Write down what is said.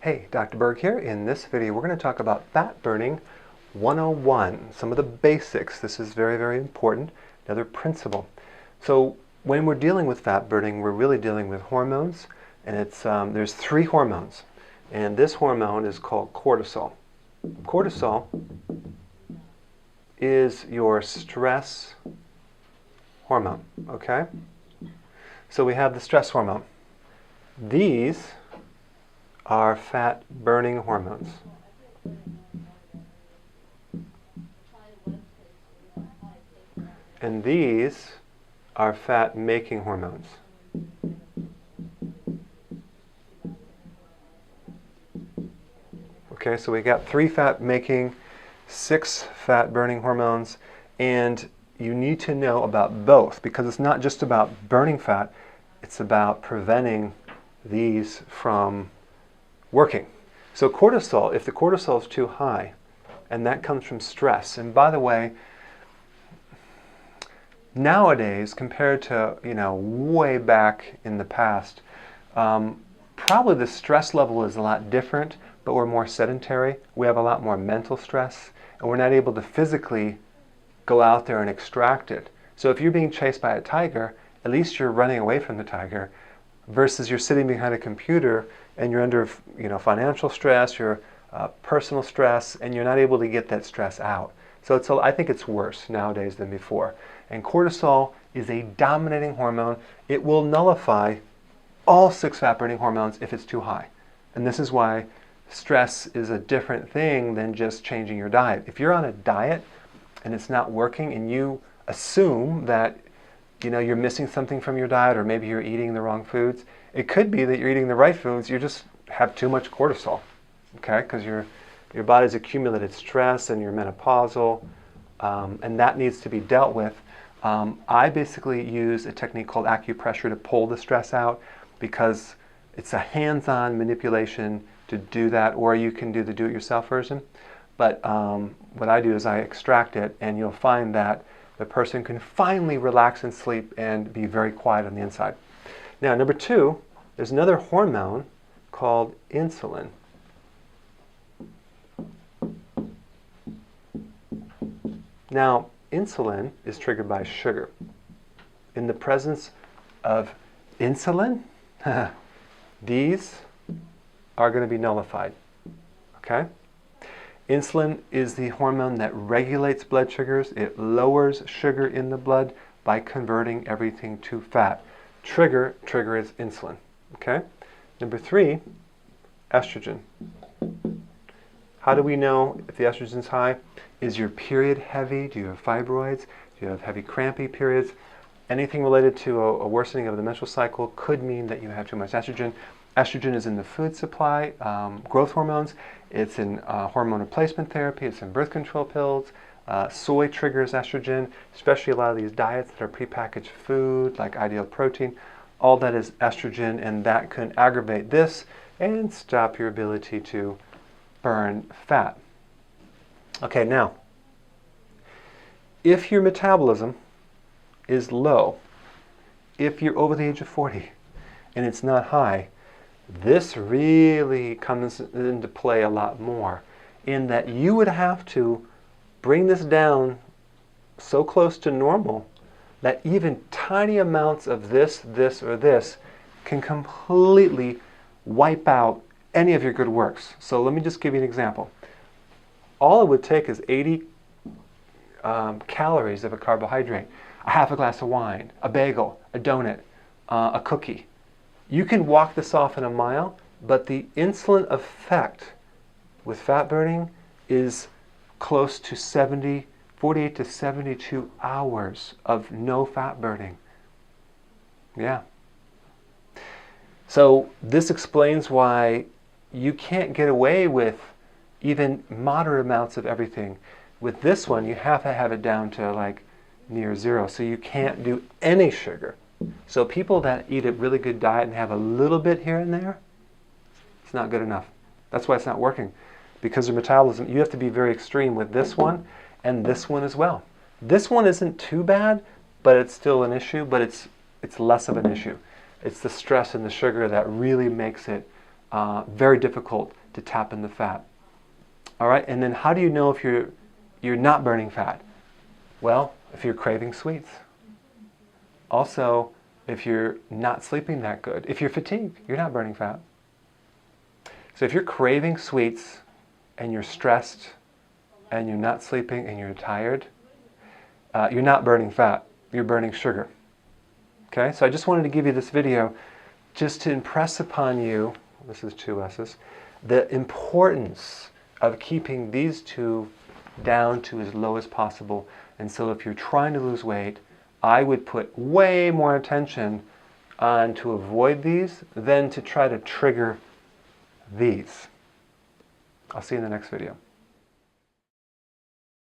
Hey, Dr. Berg here. In this video, we're going to talk about fat burning 101, some of the basics. This is very, very important, another principle. So when we're dealing with fat burning, we're really dealing with hormones, and there's three hormones, and this hormone is called cortisol. Cortisol is your stress hormone, okay? So we have the stress hormone. These are fat burning hormones. And these are fat making hormones. Okay, so we got 3 fat making, 6 fat burning hormones, and you need to know about both because it's not just about burning fat, it's about preventing these from working. So cortisol, if the cortisol is too high, and that comes from stress, and by the way, nowadays compared to way back in the past, probably the stress level is a lot different, but we're more sedentary. We have a lot more mental stress, and we're not able to physically go out there and extract it. So if you're being chased by a tiger, at least you're running away from the tiger, versus you're sitting behind a computer and you're under financial stress, you're personal stress, and you're not able to get that stress out. So I think it's worse nowadays than before. And cortisol is a dominating hormone. It will nullify all 6 fat burning hormones if it's too high. And this is why stress is a different thing than just changing your diet. If you're on a diet and it's not working and you assume that you're missing something from your diet, or maybe you're eating the wrong foods, it could be that you're eating the right foods, you just have too much cortisol, okay? Because your body's accumulated stress and you're menopausal, and that needs to be dealt with. I basically use a technique called acupressure to pull the stress out because it's a hands-on manipulation to do that, or you can do the do-it-yourself version. But what I do is I extract it, and you'll find that the person can finally relax and sleep and be very quiet on the inside. Now, number 2, there's another hormone called insulin. Now, insulin is triggered by sugar. In the presence of insulin, these are going to be nullified, okay? Insulin is the hormone that regulates blood sugars. It lowers sugar in the blood by converting everything to fat. Trigger is insulin, okay? Number 3, estrogen. How do we know if the estrogen's high? Is your period heavy? Do you have fibroids? Do you have heavy crampy periods? Anything related to a worsening of the menstrual cycle could mean that you have too much estrogen. Estrogen is in the food supply, growth hormones. It's in hormone replacement therapy. It's in birth control pills. Soy triggers estrogen, especially a lot of these diets that are prepackaged food, like ideal protein. All that is estrogen, and that can aggravate this and stop your ability to burn fat. Okay, now, if your metabolism is low, if you're over the age of 40 and it's not high, this really comes into play a lot more, in that you would have to bring this down so close to normal that even tiny amounts of this, or this can completely wipe out any of your good works. So let me just give you an example. All it would take is 80 calories of a carbohydrate, a half a glass of wine, a bagel, a donut, a cookie. You can walk this off in a mile, but the insulin effect with fat burning is close to 48 to 72 hours of no fat burning. Yeah. So this explains why you can't get away with even moderate amounts of everything. With this one, you have to have it down to like near 0, so you can't do any sugar. So people that eat a really good diet and have a little bit here and there, it's not good enough. That's why it's not working. Because your metabolism, you have to be very extreme with this one and this one as well. This one isn't too bad, but it's still an issue, but it's less of an issue. It's the stress and the sugar that really makes it very difficult to tap in the fat. All right, and then how do you know if you're not burning fat? Well, if you're craving sweets. Also, if you're not sleeping that good. If you're fatigued, you're not burning fat. So if you're craving sweets and you're stressed and you're not sleeping and you're tired, you're not burning fat. You're burning sugar. Okay, so I just wanted to give you this video just to impress upon you, this is 2 S's, the importance of keeping these 2 down to as low as possible. And so if you're trying to lose weight, I would put way more attention on to avoid these than to try to trigger these. I'll see you in the next video.